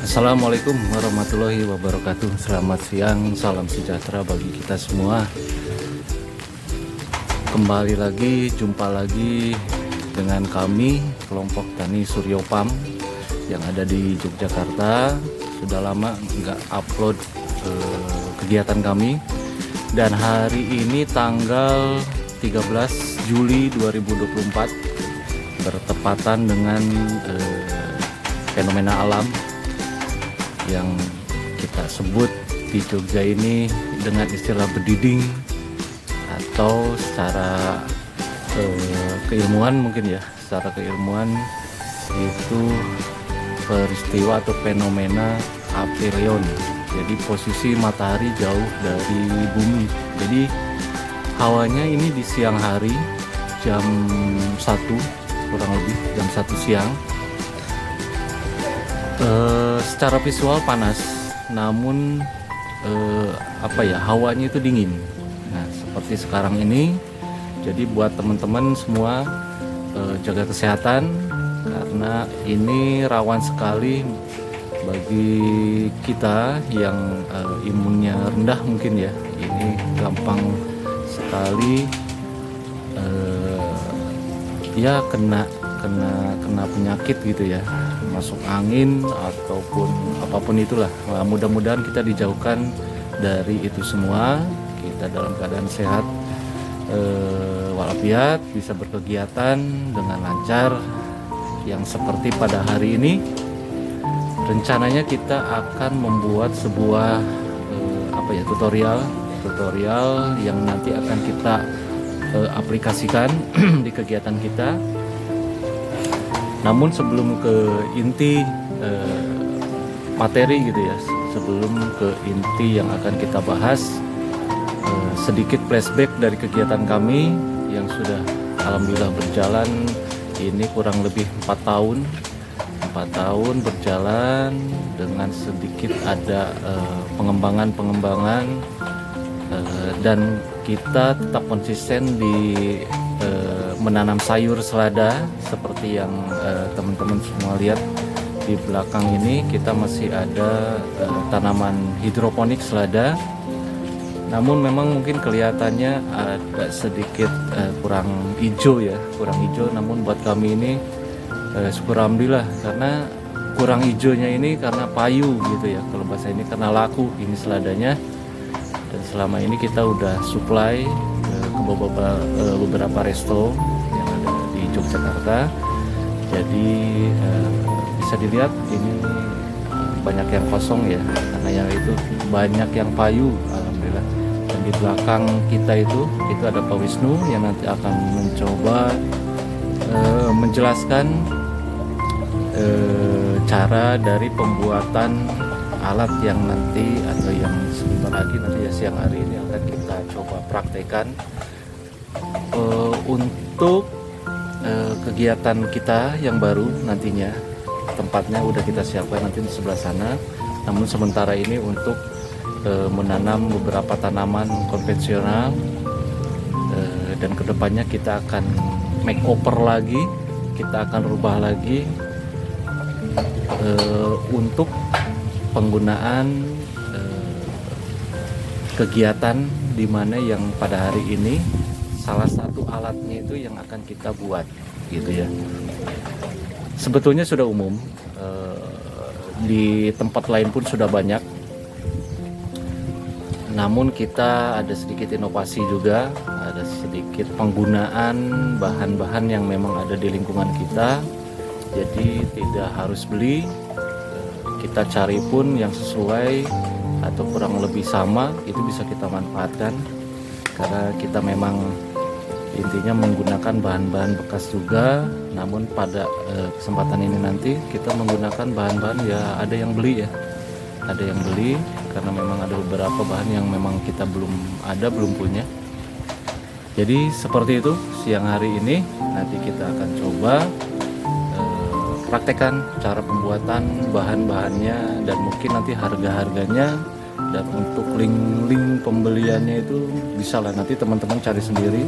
Assalamualaikum warahmatullahi wabarakatuh. Selamat siang, salam sejahtera bagi kita semua. Kembali lagi, jumpa lagi dengan kami kelompok Tani Suryopam yang ada di Yogyakarta. Sudah lama nggak upload kegiatan kami, dan hari ini tanggal 13 Juli 2024 bertepatan dengan fenomena alam yang kita sebut di Jogja ini dengan istilah bediding, atau secara keilmuan mungkin ya, secara keilmuan itu peristiwa atau fenomena aphelion. Jadi posisi matahari jauh dari bumi. Jadi hawanya ini di siang hari jam 1, kurang lebih jam 1 siang. Secara visual panas, namun hawanya itu dingin. Nah, seperti sekarang ini. Jadi buat teman-teman semua jaga kesehatan, karena ini rawan sekali bagi kita yang imunnya rendah mungkin ya. Ini gampang sekali kena penyakit gitu ya, masuk angin ataupun apapun itulah. Nah, mudah-mudahan kita dijauhkan dari itu semua, kita dalam keadaan sehat walafiat, bisa berkegiatan dengan lancar. Yang seperti pada hari ini rencananya kita akan membuat sebuah tutorial yang nanti akan kita aplikasikan di kegiatan kita. Namun sebelum ke inti materi gitu ya, sebelum ke inti yang akan kita bahas, sedikit flashback dari kegiatan kami yang sudah alhamdulillah berjalan ini kurang lebih 4 tahun berjalan, dengan sedikit ada pengembangan dan kita tetap konsisten di menanam sayur selada seperti yang teman-teman semua lihat di belakang ini. Kita masih ada tanaman hidroponik selada, namun memang mungkin kelihatannya agak sedikit kurang hijau, namun buat kami ini syukur alhamdulillah, karena kurang hijaunya ini karena payu gitu ya, kalau bahasa ini karena laku ini seladanya. Dan selama ini kita udah supply ke beberapa resto yang ada di Yogyakarta. Jadi bisa dilihat ini banyak yang kosong ya, karena yang itu banyak yang payu alhamdulillah. Dan di belakang kita itu ada Pak Wisnu yang nanti akan mencoba menjelaskan cara dari pembuatan alat yang nanti, atau yang sebentar lagi nanti ya, siang hari ini akan kita coba praktekkan untuk kegiatan kita yang baru nantinya. Tempatnya udah kita siapkan nanti di sebelah sana, namun sementara ini untuk menanam beberapa tanaman konvensional, dan kedepannya kita akan makeover lagi, kita akan rubah lagi untuk penggunaan kegiatan di mana yang pada hari ini salah satu alatnya itu yang akan kita buat gitu ya. Sebetulnya sudah umum, di tempat lain pun sudah banyak, namun kita ada sedikit inovasi juga, ada sedikit penggunaan bahan-bahan yang memang ada di lingkungan kita. Jadi tidak harus beli, kita cari pun yang sesuai atau kurang lebih sama, itu bisa kita manfaatkan, karena kita memang intinya menggunakan bahan-bahan bekas juga. Namun pada kesempatan ini nanti kita menggunakan bahan-bahan ya, ada yang beli ya, ada yang beli, karena memang ada beberapa bahan yang memang kita belum punya. Jadi seperti itu, siang hari ini nanti kita akan coba praktekkan cara pembuatan bahan-bahannya, dan mungkin nanti harga-harganya, dan untuk link pembeliannya itu bisa lah nanti teman-teman cari sendiri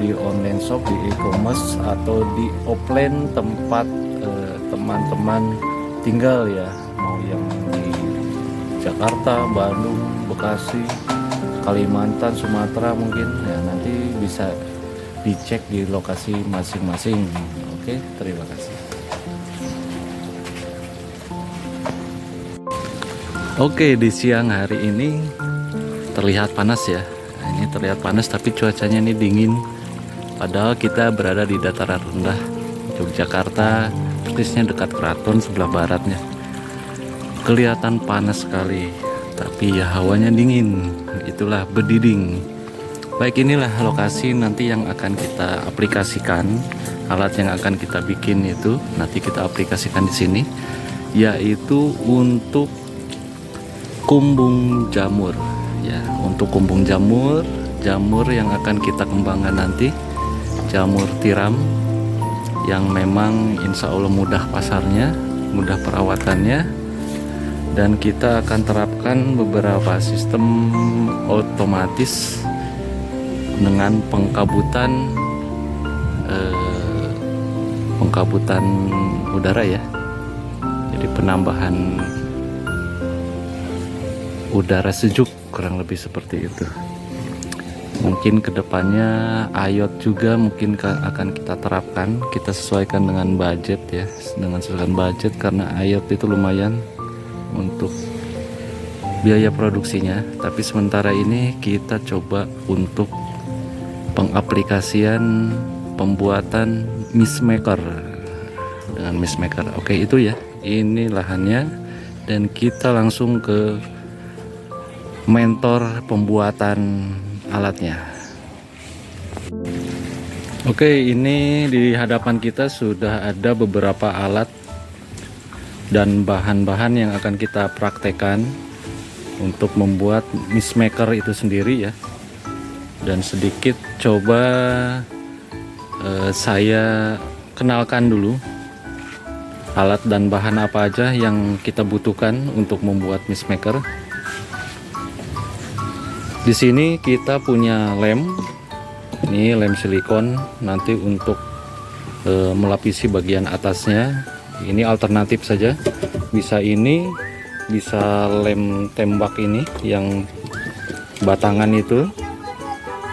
di online shop, di e-commerce, atau di offline tempat teman-teman tinggal ya, mau yang di Jakarta, Bandung, Bekasi, Kalimantan, Sumatera mungkin ya, nanti bisa dicek di lokasi masing-masing. Oke, terima kasih. Oke, di siang hari ini terlihat panas ya. Nah, ini terlihat panas tapi cuacanya ini dingin. Padahal kita berada di dataran rendah Yogyakarta, persisnya dekat keraton sebelah baratnya. Kelihatan panas sekali, tapi ya hawanya dingin. Itulah bediding. Baik, inilah lokasi nanti yang akan kita aplikasikan. Alat yang akan kita bikin itu nanti kita aplikasikan di sini, yaitu untuk kumbung jamur ya. Untuk kumbung jamur yang akan kita kembangkan nanti, jamur tiram yang memang insya Allah mudah pasarnya, mudah perawatannya, dan kita akan terapkan beberapa sistem otomatis dengan pengkabutan udara ya. Jadi penambahan udara sejuk, kurang lebih seperti itu. Mungkin kedepannya IoT juga mungkin akan kita terapkan. Kita sesuaikan dengan budget ya, dengan sesuaikan budget, karena IoT itu lumayan untuk biaya produksinya. Tapi sementara ini kita coba untuk pengaplikasian pembuatan mist maker dengan mist maker. Oke, itu ya, ini lahannya, dan kita langsung ke mentor pembuatan alatnya. Oke, ini di hadapan kita sudah ada beberapa alat dan bahan-bahan yang akan kita praktekkan untuk membuat mist maker itu sendiri ya. Dan sedikit coba saya kenalkan dulu alat dan bahan apa aja yang kita butuhkan untuk membuat mist maker. Di sini kita punya lem, ini lem silikon nanti untuk melapisi bagian atasnya. Ini alternatif saja, bisa ini, bisa lem tembak ini yang batangan itu,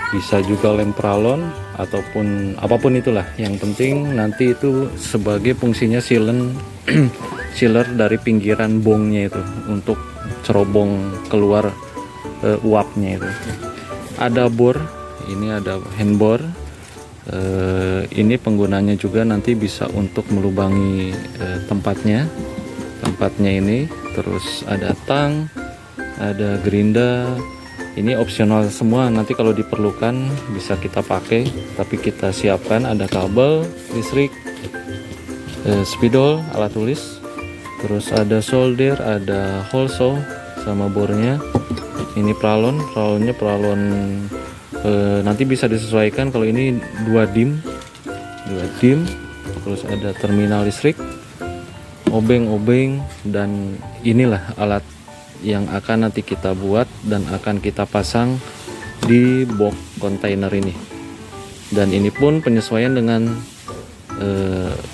bisa juga lem pralon ataupun apapun itulah. Yang penting nanti itu sebagai fungsinya sealer dari pinggiran bongnya itu untuk cerobong keluar uapnya itu. Ada bor, ini ada handbor. Ini penggunanya juga nanti bisa untuk melubangi tempatnya ini. Terus ada tang, ada gerinda. Ini opsional semua, nanti kalau diperlukan bisa kita pakai, tapi kita siapkan. Ada kabel listrik, spidol, alat tulis, terus ada solder, ada hole saw sama bornya. Ini pralonnya nanti bisa disesuaikan. Kalau ini 2 dim, terus ada terminal listrik, obeng, dan inilah alat yang akan nanti kita buat dan akan kita pasang di box kontainer ini. Dan ini pun penyesuaian dengan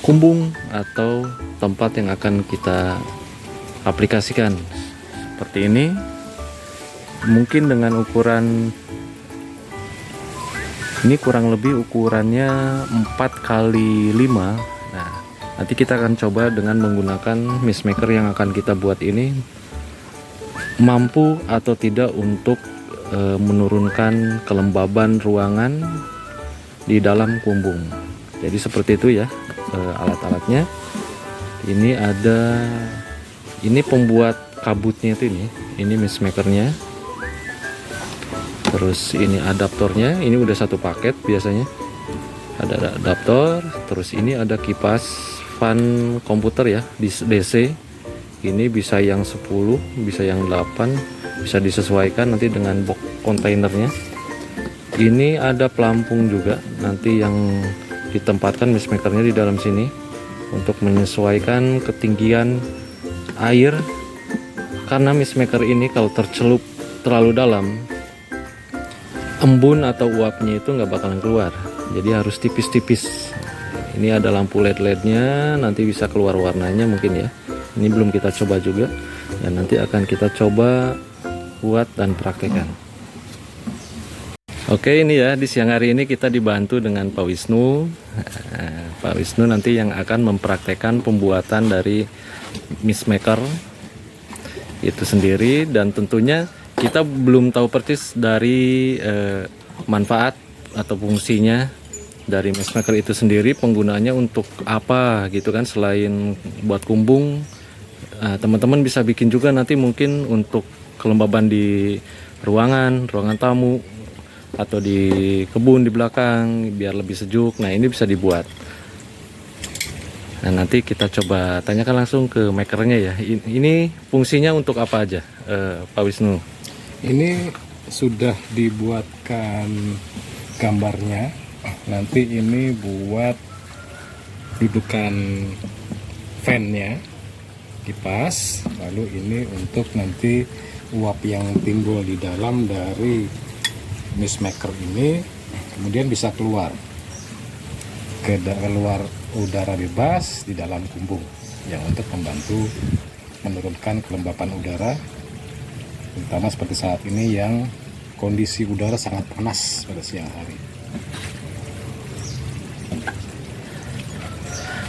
kumbung atau tempat yang akan kita aplikasikan seperti ini. Mungkin dengan ukuran ini kurang lebih ukurannya 4x5. Nah, nanti kita akan coba dengan menggunakan mist maker yang akan kita buat ini mampu atau tidak untuk menurunkan kelembaban ruangan di dalam kumbung. Jadi seperti itu ya alat-alatnya. Ini pembuat kabutnya itu, ini mist makernya. Terus ini adaptornya, ini udah satu paket biasanya. Ada adaptor, terus ini ada kipas fan komputer ya, di DC. Ini bisa yang 10, bisa yang 8, bisa disesuaikan nanti dengan box kontainernya. Ini ada pelampung juga nanti yang ditempatkan mist makernya di dalam sini untuk menyesuaikan ketinggian air, karena mist maker ini kalau tercelup terlalu dalam, embun atau uapnya itu nggak bakalan keluar, jadi harus tipis-tipis. Ini ada lampu LED-nya, nanti bisa keluar warnanya mungkin ya. Ini belum kita coba juga. dan nanti akan kita coba buat dan praktekkan. Oke, ini ya, di siang hari ini kita dibantu dengan Pak Wisnu. Pak Wisnu nanti yang akan mempraktekkan pembuatan dari mist maker itu sendiri, dan tentunya kita belum tahu persis dari manfaat atau fungsinya dari mist maker itu sendiri, penggunaannya untuk apa gitu kan, selain buat kumbung. Teman-teman bisa bikin juga nanti mungkin untuk kelembaban di ruangan tamu atau di kebun di belakang biar lebih sejuk. Nah, ini bisa dibuat. Nah, nanti kita coba tanyakan langsung ke makernya ya. Ini fungsinya untuk apa aja, Pak Wisnu? Ini sudah dibuatkan gambarnya. Nanti ini buat dudukan fan-nya, kipas. Lalu ini untuk nanti uap yang timbul di dalam dari mist maker ini kemudian bisa keluar udara bebas di dalam kumbung, yang untuk membantu menurunkan kelembapan udara, terutama seperti saat ini yang kondisi udara sangat panas pada siang hari.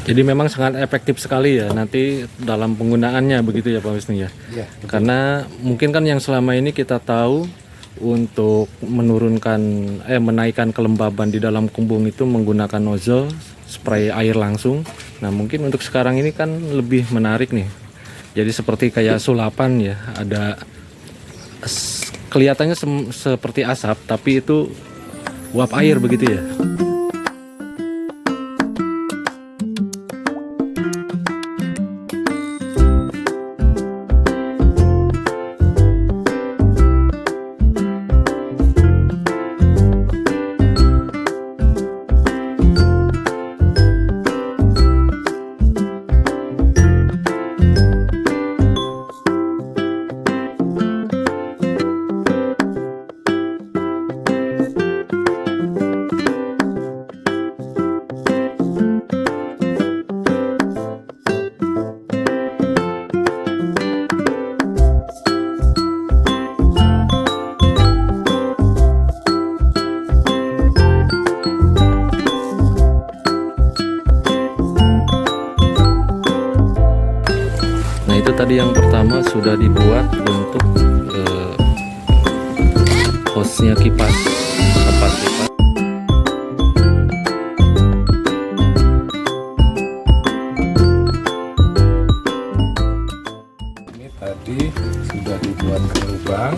Jadi memang sangat efektif sekali ya nanti dalam penggunaannya, begitu ya Pak Wisnu ya? Ya, karena mungkin kan yang selama ini kita tahu untuk menaikkan kelembaban di dalam kumbung itu menggunakan nozzle spray air langsung. Nah, mungkin untuk sekarang ini kan lebih menarik nih. Jadi seperti kayak sulapan ya, ada kelihatannya seperti asap tapi itu uap air begitu ya. Tadi yang pertama sudah dibuat untuk hostnya kipas, tempat kipas. Ini tadi sudah dibuat ke lubang,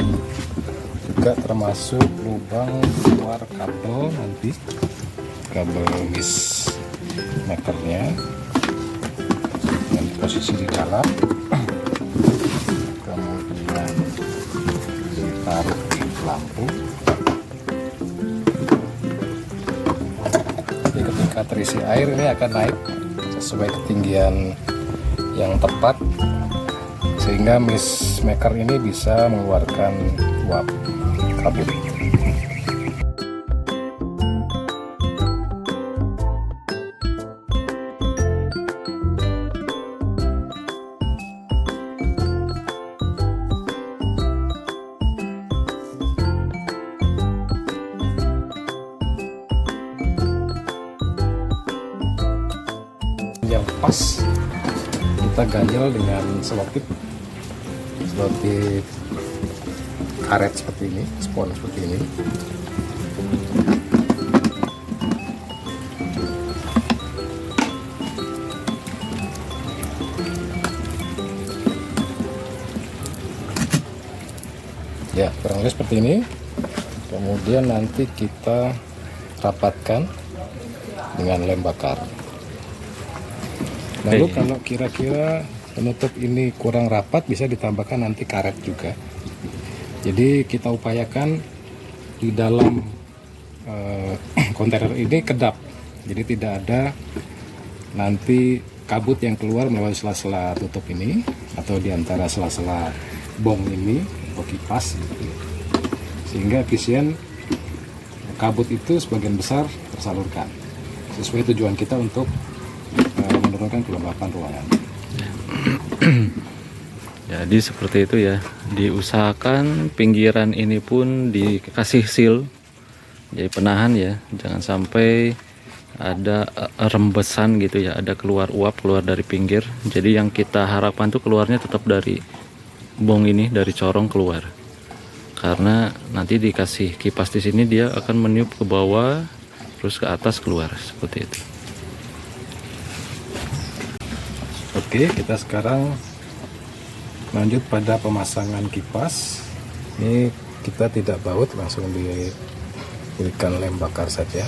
juga termasuk lubang keluar kabel, nanti kabel mist makernya yang posisi di dalam. Taruh di lampu. Jadi ketika terisi air ini akan naik sesuai ketinggian yang tepat, sehingga mist maker ini bisa mengeluarkan uap kabut. Yang pas kita ganjel dengan selotip karet seperti ini, spons seperti ini. Ya, kurang lebih seperti ini. Kemudian nanti kita rapatkan dengan lem bakar. Lalu kalau kira-kira penutup ini kurang rapat, bisa ditambahkan nanti karet juga. Jadi kita upayakan di dalam kontainer ini kedap, jadi tidak ada nanti kabut yang keluar melalui sela-sela tutup ini atau di antara sela-sela bong ini atau kipas, sehingga efisien kabut itu sebagian besar tersalurkan sesuai tujuan kita untuk menurunkan kelembapan ruangan. Jadi seperti itu ya. Diusahakan pinggiran ini pun dikasih seal, jadi penahan ya, jangan sampai ada rembesan gitu ya, ada keluar uap keluar dari pinggir. Jadi yang kita harapkan tuh keluarnya tetap dari bong ini, dari corong keluar. Karena nanti dikasih kipas di sini dia akan meniup ke bawah terus ke atas keluar seperti itu. Oke, kita sekarang lanjut pada pemasangan kipas. Ini kita tidak baut, langsung diberikan lem bakar saja.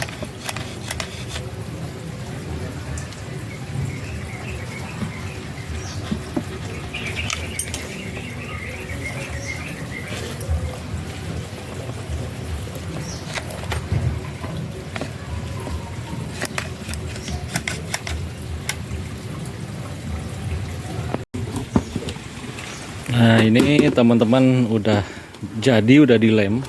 Nah ini teman-teman udah jadi, udah dilem.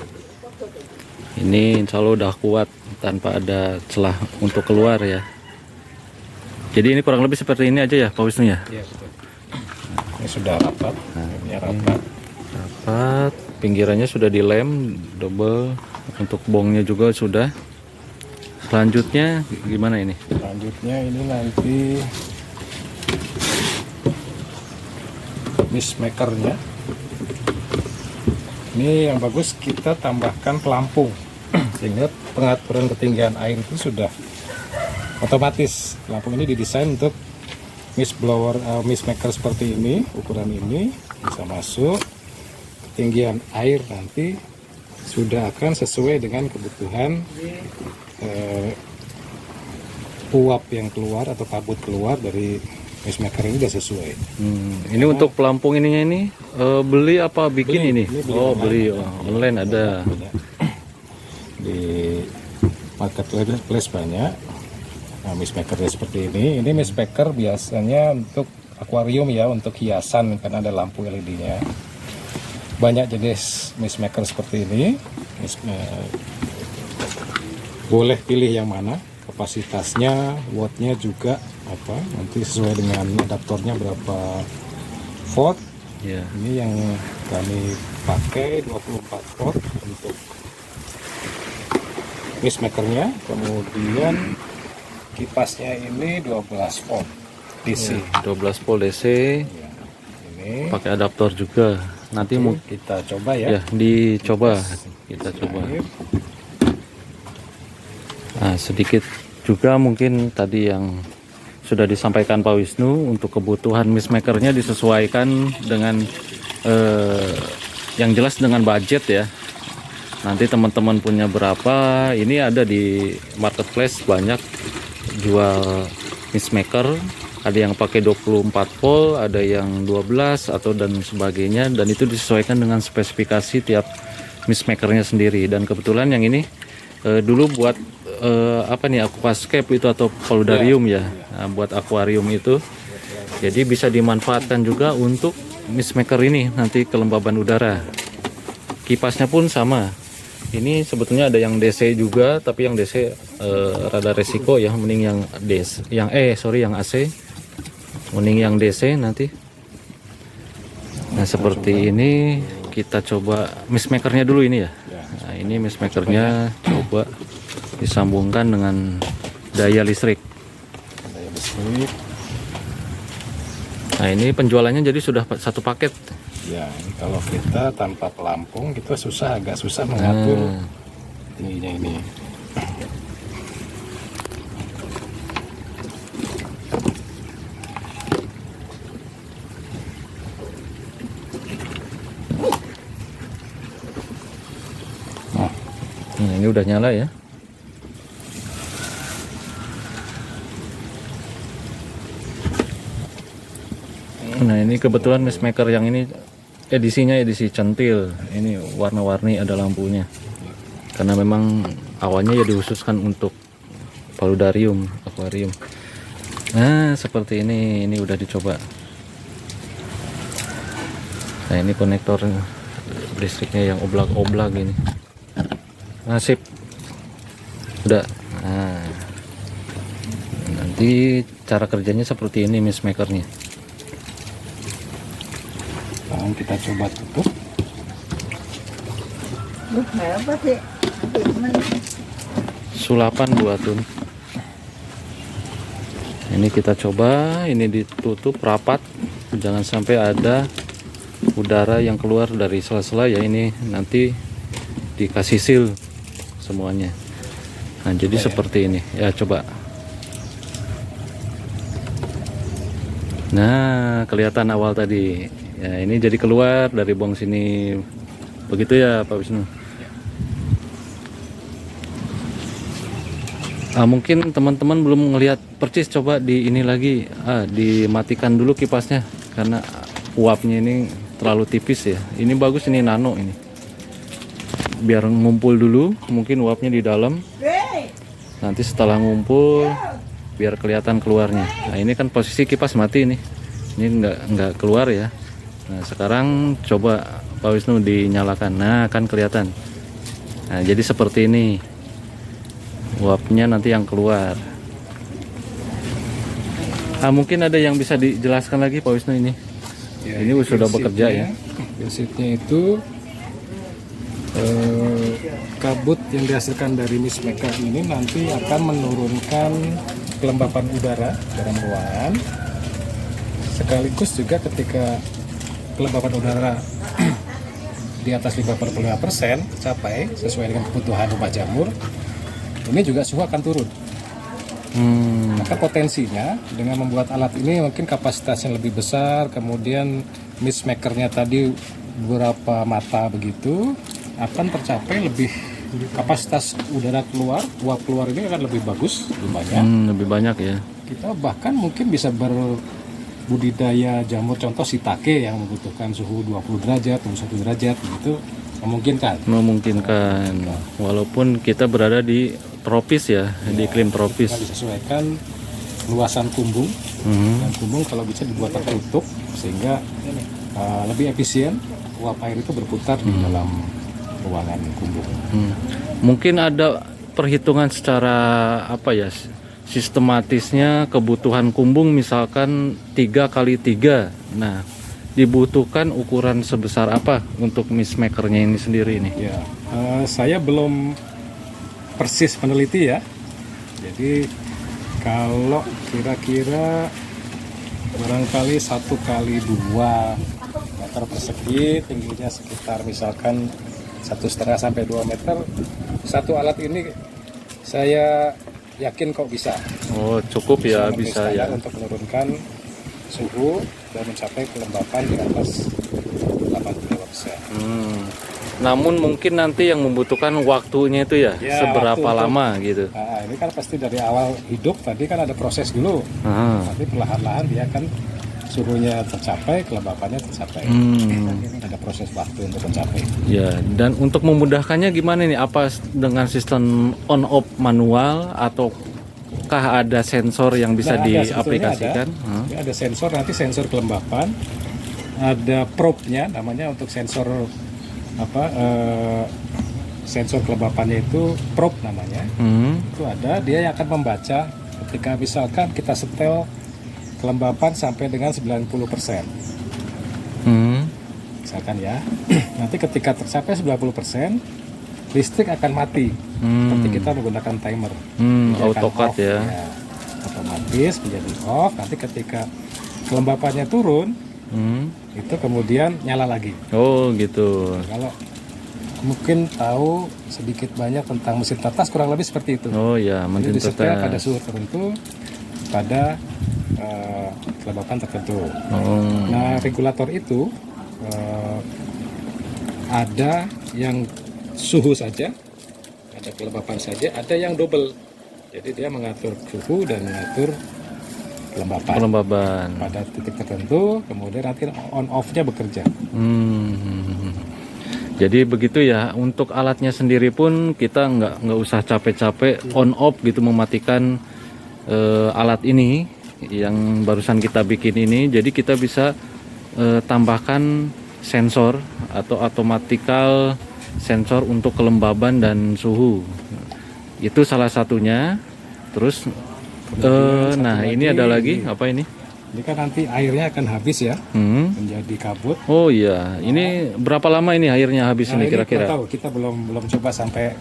Ini insya Allah udah kuat tanpa ada celah untuk keluar ya. Jadi ini kurang lebih seperti ini aja ya Pak Wisnu ya. Iya betul. Ini sudah rapat. Ini rapat. Rapat, pinggirannya sudah dilem double, untuk bongnya juga sudah. Selanjutnya gimana ini? Selanjutnya ini nanti mist makernya. Ini yang bagus kita tambahkan pelampung sehingga pengaturan ketinggian air itu sudah otomatis. Pelampung ini didesain untuk mist blower, mist maker seperti ini, ukuran ini bisa masuk. Ketinggian air nanti sudah akan sesuai dengan kebutuhan uap yang keluar atau kabut keluar dari mist maker ini sudah sesuai. Ini untuk pelampung ininya ini beli apa bikin ini? Oh beli, online ada. Di marketplace banyak. Nah, mist makernya seperti ini. Ini mist maker biasanya untuk akuarium ya, untuk hiasan karena ada lampu LED-nya. Banyak jenis mist maker seperti ini. Boleh pilih yang mana, kapasitasnya, wattnya juga apa, nanti sesuai dengan adaptornya berapa volt. Ya. Ini yang kami pakai 24 volt untuk mist makernya, kemudian kipasnya ini 12 volt DC. 12 volt DC, Ya, ini pakai adaptor juga. Nanti mau kita coba ya. dicoba, kita coba. Nah, sedikit juga mungkin tadi yang sudah disampaikan Pak Wisnu, untuk kebutuhan mist makernya disesuaikan dengan yang jelas dengan budget ya. Nanti teman-teman punya berapa, ini ada di marketplace banyak jual mist maker. Ada yang pakai 24 volt, ada yang 12 atau dan sebagainya, dan itu disesuaikan dengan spesifikasi tiap mist makernya sendiri. Dan kebetulan yang ini dulu buat apa nih, aquascape itu atau paludarium ya. Nah, buat akuarium itu. Jadi bisa dimanfaatkan juga untuk mist maker ini nanti kelembaban udara. Kipasnya pun sama. Ini sebetulnya ada yang DC juga, tapi yang DC rada resiko ya, mending yang DC, yang AC. Mending yang DC nanti. Nah, seperti ini kita coba mist makernya dulu ini ya. Nah, ini mist makernya coba disambungkan dengan daya listrik. Nah, ini penjualannya jadi sudah satu paket. Ya, ini kalau kita tanpa pelampung kita agak susah mengatur tingginya ini. Nah, ini udah nyala ya. Nah, ini kebetulan mist maker yang ini edisinya edisi centil. Ini warna-warni ada lampunya. Karena memang awalnya ya dikhususkan untuk paludarium, akuarium. Nah, seperti ini udah dicoba. Nah, ini konektor listriknya yang oblak-oblak ini. Nah, sip. Udah. Nah, nanti cara kerjanya seperti ini mist makernya. kita coba tutup. Apa sih? Sulapan buatun. Ini kita coba, ini ditutup rapat, jangan sampai ada udara yang keluar dari sela-sela ya. Ini nanti dikasih seal semuanya. Nah, jadi seperti ini ya, coba. Nah, kelihatan awal tadi ya, ini jadi keluar dari buang sini, begitu ya Pak Wisnu. Mungkin teman-teman belum ngelihat percis, coba di ini lagi, dimatikan dulu kipasnya karena uapnya ini terlalu tipis ya. Ini bagus, ini nano ini, biar ngumpul dulu mungkin uapnya di dalam, nanti setelah ngumpul biar kelihatan keluarnya. Nah, ini kan posisi kipas mati ini nggak keluar ya. Nah, sekarang coba Pak Wisnu dinyalakan, nah kan kelihatan. Nah, jadi seperti ini uapnya nanti yang keluar. Mungkin ada yang bisa dijelaskan lagi Pak Wisnu ini? Ya, ini sudah bekerja ya. Prinsipnya itu kabut yang dihasilkan dari mist maker ini nanti akan menurunkan kelembapan udara dalam ruangan. Sekaligus juga ketika kelembapan udara di atas 55% capai sesuai dengan kebutuhan rumah jamur, ini juga suhu akan turun. Maka potensinya dengan membuat alat ini mungkin kapasitasnya lebih besar, kemudian mist makernya tadi beberapa mata begitu, akan tercapai lebih kapasitas udara keluar, uap keluar ini akan lebih bagus, lebih banyak. Lebih banyak ya. Kita bahkan mungkin bisa berbudidaya jamur, contoh shiitake yang membutuhkan suhu 20 derajat, 21 derajat gitu, memungkinkan. Walaupun kita berada di tropis ya, di iklim tropis. Kita disesuaikan luasan kumbung. Dan kumbung kalau bisa dibuat tertutup sehingga lebih efisien uap air itu berputar di dalam ruangan kumbung. Mungkin ada perhitungan secara apa ya, sistematisnya kebutuhan kumbung misalkan 3x3. Nah, dibutuhkan ukuran sebesar apa untuk mist makernya ini sendiri ini? Ya, saya belum persis meneliti ya. Jadi kalau kira-kira barangkali 1x2 meter persegi, tingginya sekitar misalkan 1,5 sampai 2 meter. Satu alat ini saya yakin kok bisa. Oh, cukup ya, bisa ya. Untuk menurunkan suhu dan mencapai kelembapan di atas 85%. Namun mungkin nanti yang membutuhkan waktunya itu ya, seberapa lama gitu. Nah, ini kan pasti dari awal hidup tadi kan ada proses dulu. Nanti perlahan-lahan dia kan suhunya tercapai, kelembapannya tercapai. Ada proses waktu untuk mencapai. Ya, dan untuk memudahkannya gimana nih? Apa dengan sistem on off manual ataukah ada sensor yang bisa diaplikasikan? Ada sensor, nanti sensor kelembapan, ada probe-nya namanya untuk sensor sensor kelembapannya itu probe namanya. Itu ada, dia yang akan membaca ketika misalkan kita setel kelembapan sampai dengan 90%. Misalkan ya. Nanti ketika tercapai 90%, listrik akan mati. Seperti kita menggunakan timer. Autocut ya. Otomatis menjadi off. Nanti ketika kelembapannya turun, itu kemudian nyala lagi. Oh gitu. Kalau mungkin tahu sedikit banyak tentang mesin tetes, kurang lebih seperti itu. Oh ya, mesin tetes. Disetel pada suhu tertentu, pada kelembapan tertentu. Nah, regulator itu ada yang suhu saja, ada kelembapan saja, ada yang double. Jadi dia mengatur suhu dan mengatur kelembapan pada titik tertentu, kemudian nanti on off-nya bekerja. Jadi begitu ya. Untuk alatnya sendiri pun kita nggak usah capek-capek on off gitu mematikan alat ini yang barusan kita bikin ini. Jadi kita bisa tambahkan sensor atau automatical sensor untuk kelembaban dan suhu. Itu salah satunya. Terus nah ini ada lagi apa ini? Ini kan nanti airnya akan habis ya, menjadi kabut. Oh iya, ini berapa lama ini airnya habis Nah, ini kira-kira? tahu, kita belum coba sampai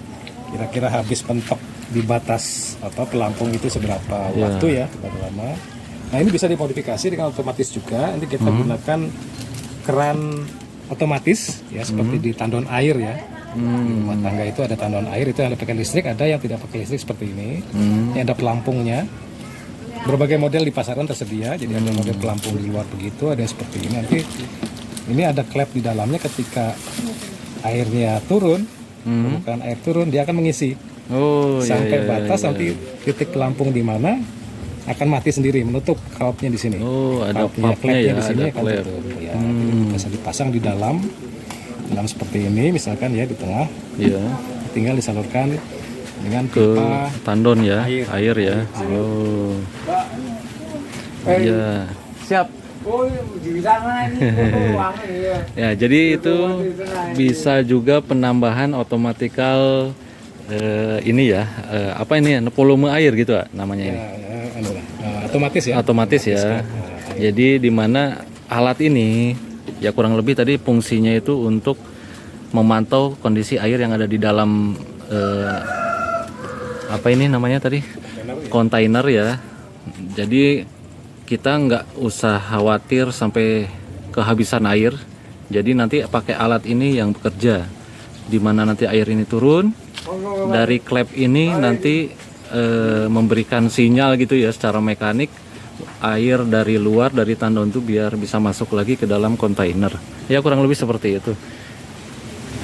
kira-kira habis mentok di batas pelampung itu seberapa waktu ya, berapa lama. Nah ini bisa dimodifikasi dengan otomatis juga. Nanti kita gunakan keran otomatis ya, seperti di tandon air ya. Di rumah tangga itu ada tandon air, itu yang pakai listrik, ada yang tidak pakai listrik seperti ini. Ini ada pelampungnya. Berbagai model di pasaran tersedia, jadi ada model pelampung di luar begitu, ada yang seperti ini. Nanti ini ada klep di dalamnya, ketika airnya turun, permukaan air turun, dia akan mengisi sampai batas. Nanti titik pelampung di mana akan mati sendiri, menutup klepnya di sini. Oh, ada klepnya ya, di sini ada akan klep. tutup. Ya, bisa dipasang di dalam seperti ini, misalkan ya di tengah, tinggal disalurkan dengan ke pipa tandon ya, air ya. Oh. Iya. Siap. Ya, jadi itu bisa juga penambahan otomatikal ini ya. Apa ini ya? Volume air gitu namanya ini. Otomatis ya. Otomatis ya. Jadi di mana alat ini ya kurang lebih tadi fungsinya itu untuk memantau kondisi air yang ada di dalam apa ini namanya tadi? Kontainer ya. Jadi kita nggak usah khawatir sampai kehabisan air. Jadi nanti pakai alat ini yang bekerja, di mana nanti air ini turun dari klep ini nanti memberikan sinyal gitu ya secara mekanik, air dari luar dari tandon itu biar bisa masuk lagi ke dalam kontainer. Ya kurang lebih seperti itu.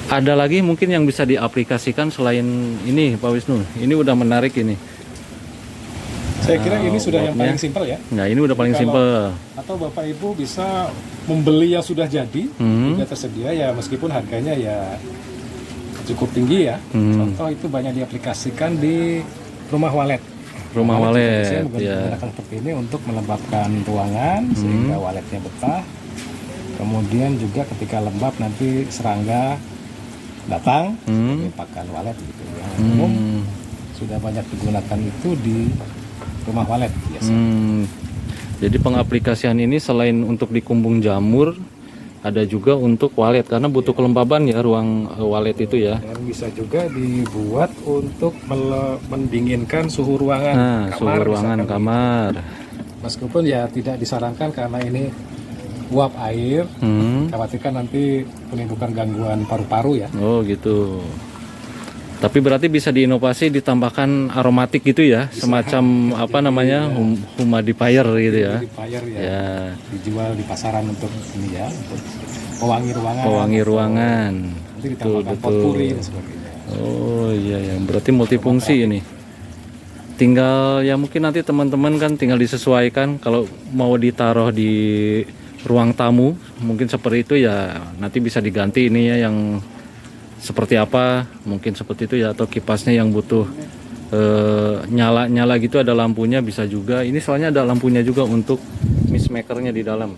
Ada lagi mungkin yang bisa diaplikasikan selain ini Pak Wisnu. Ini udah menarik ini. Saya kira ini sudah yang paling simpel ya. Nah ini udah paling simpel. Atau Bapak Ibu bisa membeli yang sudah jadi, juga tersedia ya, meskipun harganya ya cukup tinggi ya. Contoh itu banyak diaplikasikan di rumah walet. Rumah walet ya. ya. Seperti ini untuk melembabkan ruangan sehingga waletnya betah. Kemudian juga ketika lembab nanti serangga datang, pakan walet gitu ya. Umum sudah banyak digunakan itu di rumah walet biasa. Jadi pengaplikasian ini selain untuk dikumbung jamur, ada juga untuk walet karena butuh kelembaban ya ruang walet itu ya. Dan bisa juga dibuat untuk mendinginkan suhu ruangan kamar. Suhu ruangan kamar. Meskipun ya tidak disarankan karena ini uap air, khawatirkan nanti menimbulkan gangguan paru-paru ya. Oh gitu. Tapi berarti bisa diinovasi ditambahkan aromatik gitu ya, bisa, semacam apa namanya humidifier gitu ya. Humidifier ya. Dijual di pasaran untuk ini ya, untuk pewangi ruangan. Pewangi ruangan. Nanti ditambahkan potpuri dan sebagainya. Oh iya ya, berarti multifungsi ini. Tinggal ya mungkin nanti teman-teman kan tinggal disesuaikan kalau mau ditaruh di ruang tamu mungkin seperti itu ya, nanti bisa diganti ini ya yang seperti apa, mungkin seperti itu ya, atau kipasnya yang butuh nyala-nyala gitu ada lampunya bisa juga. Ini soalnya ada lampunya juga untuk mist makernya di dalam.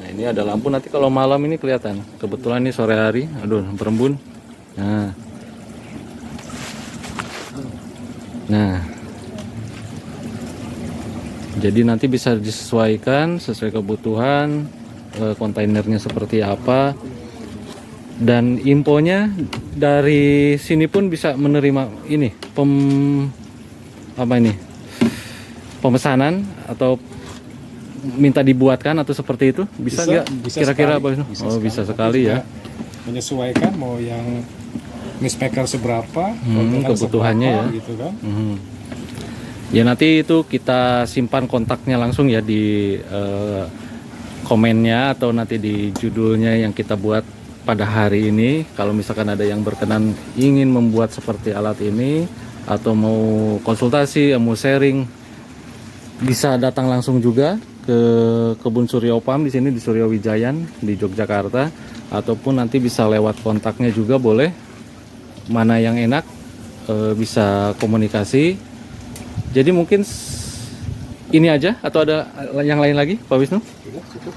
Nah ini ada lampu, nanti kalau malam ini kelihatan. Kebetulan ini sore hari, aduh berembun. Nah jadi nanti bisa disesuaikan sesuai kebutuhan kontainernya seperti apa. Dan infonya dari sini pun bisa menerima ini pemesanan atau minta dibuatkan atau seperti itu bisa nggak kira-kira Pak? Bisa sekali ya. Menyesuaikan mau yang mist maker seberapa, kebutuhannya seberapa, ya. Gitu kan. Ya nanti itu kita simpan kontaknya langsung ya di komennya atau nanti di judulnya yang kita buat pada hari ini. Kalau misalkan ada yang berkenan ingin membuat seperti alat ini atau mau konsultasi, mau sharing, bisa datang langsung juga ke Kebun Suryo Palm di sini di Suryo Wijayan di Yogyakarta, ataupun nanti bisa lewat kontaknya juga boleh. Mana yang enak bisa komunikasi. Jadi mungkin ini aja atau ada yang lain lagi Pak Wisnu? Cukup.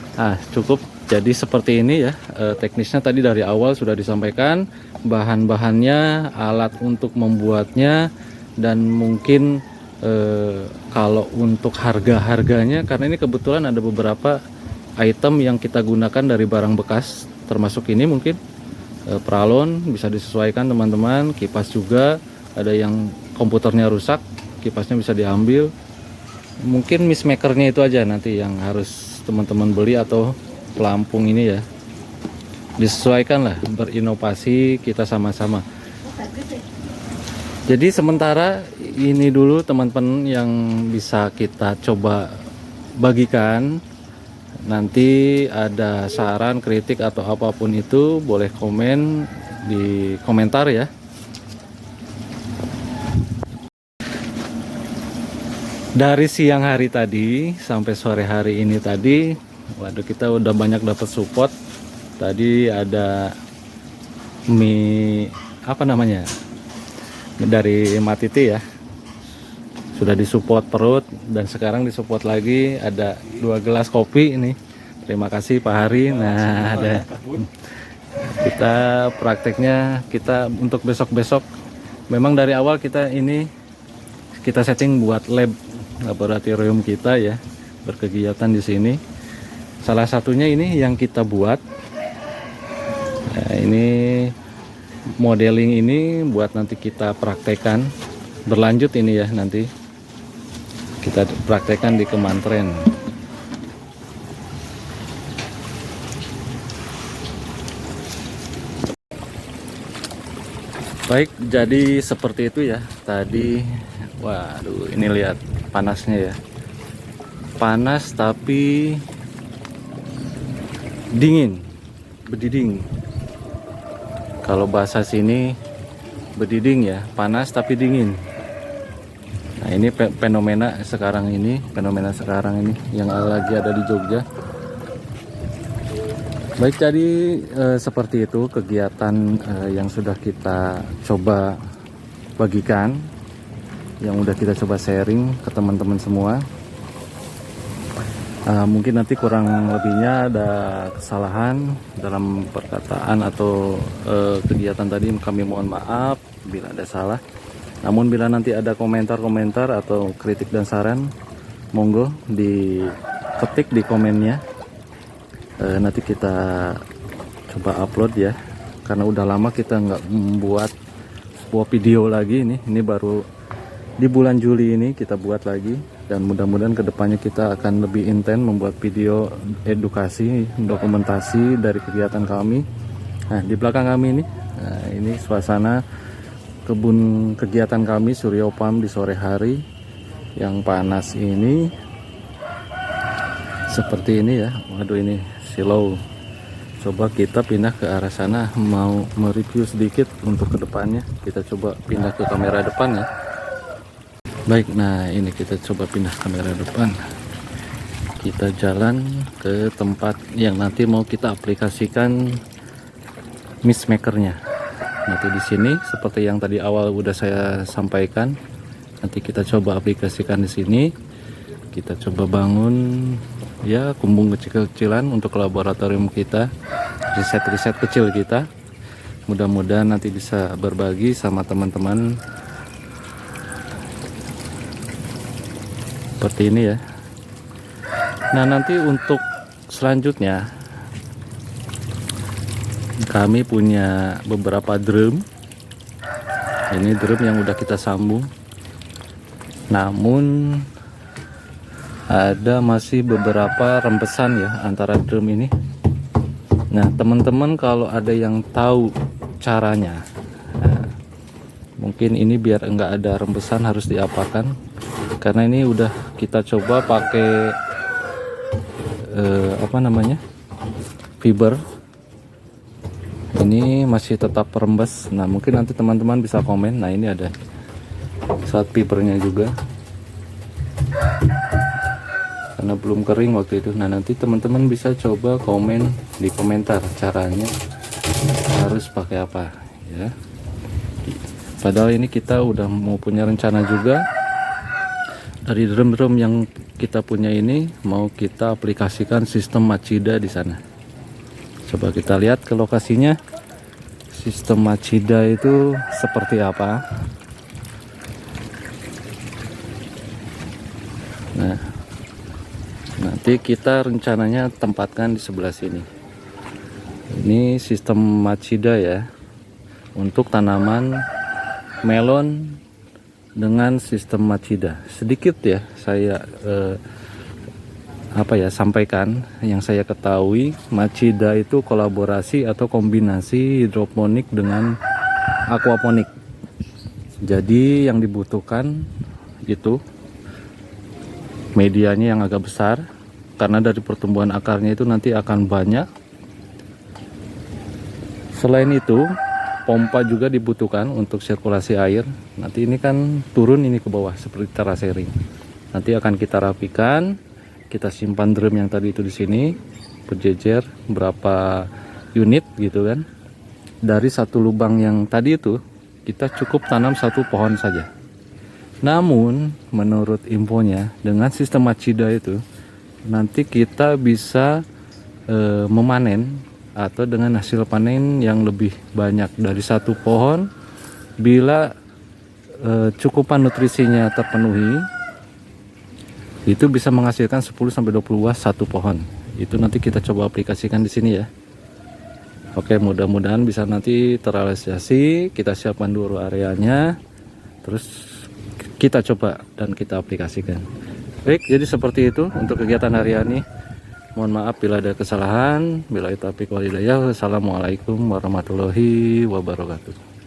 Cukup. Jadi seperti ini ya, teknisnya tadi dari awal sudah disampaikan, bahan-bahannya, alat untuk membuatnya, dan mungkin kalau untuk harga-harganya, karena ini kebetulan ada beberapa item yang kita gunakan dari barang bekas, termasuk ini mungkin pralon bisa disesuaikan teman-teman, kipas juga ada yang komputernya rusak, kipasnya bisa diambil. Mungkin mismakernya itu aja nanti yang harus teman-teman beli, atau pelampung ini ya disesuaikan lah, berinovasi kita sama-sama. Jadi sementara ini dulu teman-teman yang bisa kita coba bagikan. Nanti ada saran, kritik atau apapun itu boleh komen di komentar ya. Dari siang hari tadi sampai sore hari ini tadi, waduh, kita udah banyak dapat support. Tadi ada mie apa namanya, dari Matiti ya, sudah disupport perut, dan sekarang disupport lagi ada 2 gelas kopi ini. Terima kasih Pak Hari. Nah, ada kita prakteknya kita untuk besok-besok. Memang dari awal kita setting buat laboratorium kita ya, berkegiatan di sini. Salah satunya ini yang kita buat. Nah, ini modeling ini buat nanti kita praktekkan berlanjut ini ya, nanti kita praktekkan di Kemantren. Baik, jadi seperti itu ya tadi. Waduh, ini lihat panasnya ya, panas tapi dingin, berdiding. Kalau bahasa sini berdiding ya, panas tapi dingin. Nah, ini fenomena sekarang ini yang lagi ada di Jogja. Baik, jadi seperti itu kegiatan yang sudah kita coba bagikan, yang udah kita coba sharing ke teman-teman semua. Mungkin nanti kurang lebihnya ada kesalahan dalam perkataan atau kegiatan tadi, kami mohon maaf bila ada salah. Namun bila nanti ada komentar-komentar atau kritik dan saran, monggo diketik di komennya. Nanti kita coba upload ya, karena udah lama kita nggak membuat sebuah video lagi. Ini baru di bulan Juli ini kita buat lagi, dan mudah-mudahan kedepannya kita akan lebih intens membuat video edukasi, dokumentasi dari kegiatan kami. Nah, di belakang kami ini suasana kebun kegiatan kami, Suryo Palm, di sore hari yang panas ini seperti ini ya. Waduh, ini silau. Coba kita pindah ke arah sana, mau mereview sedikit untuk kedepannya. Kita coba pindah ke kamera depan ya. Baik, nah ini kita coba pindah kamera depan. Kita jalan ke tempat yang nanti mau kita aplikasikan mismakernya. Nanti di sini seperti yang tadi awal udah saya sampaikan, nanti kita coba aplikasikan di sini. Kita coba bangun ya kumbung kecil-kecilan untuk laboratorium kita, riset-riset kecil kita. Mudah-mudahan nanti bisa berbagi sama teman-teman seperti ini ya. Nah, nanti untuk selanjutnya kami punya beberapa drum. Ini drum yang udah kita sambung, namun ada masih beberapa rembesan ya antara drum ini. Nah, teman-teman kalau ada yang tahu caranya, mungkin ini biar enggak ada rembesan harus diapakan, karena ini udah kita coba pakai fiber. Ini masih tetap rembes. Nah, mungkin nanti teman-teman bisa komen. Nah, ini ada saat fibernya juga, karena belum kering waktu itu. Nah, nanti teman-teman bisa coba komen di komentar caranya harus pakai apa ya. Padahal ini kita udah mau punya rencana juga, dari drum-drum yang kita punya ini mau kita aplikasikan sistem Machida di sana. Coba kita lihat ke lokasinya, sistem Machida itu seperti apa. Nah, nanti kita rencananya tempatkan di sebelah sini. Ini sistem Machida ya, untuk tanaman melon dengan sistem Machida. Sedikit ya saya sampaikan yang saya ketahui. Machida itu kolaborasi atau kombinasi hidroponik dengan aquaponik. Jadi yang dibutuhkan itu medianya yang agak besar, karena dari pertumbuhan akarnya itu nanti akan banyak. Selain itu, pompa juga dibutuhkan untuk sirkulasi air. Nanti ini kan turun ini ke bawah seperti terasering. Nanti akan kita rapikan, kita simpan drum yang tadi itu di sini, berjejer berapa unit gitu kan. Dari satu lubang yang tadi itu, kita cukup tanam satu pohon saja. Namun menurut infonya dengan sistem Machida itu nanti kita bisa memanen atau dengan hasil panen yang lebih banyak dari satu pohon bila cukupan nutrisinya terpenuhi. Itu bisa menghasilkan 10-20 buah satu pohon. Itu nanti kita coba aplikasikan di sini ya. Oke, mudah-mudahan bisa nanti terrealisasi. Kita siapkan dulu areanya, terus kita coba dan kita aplikasikan. Baik, jadi seperti itu untuk kegiatan hari ini. Mohon maaf bila ada kesalahan. Bila itu taufiq wal hidayah. Wassalamualaikum warahmatullahi wabarakatuh.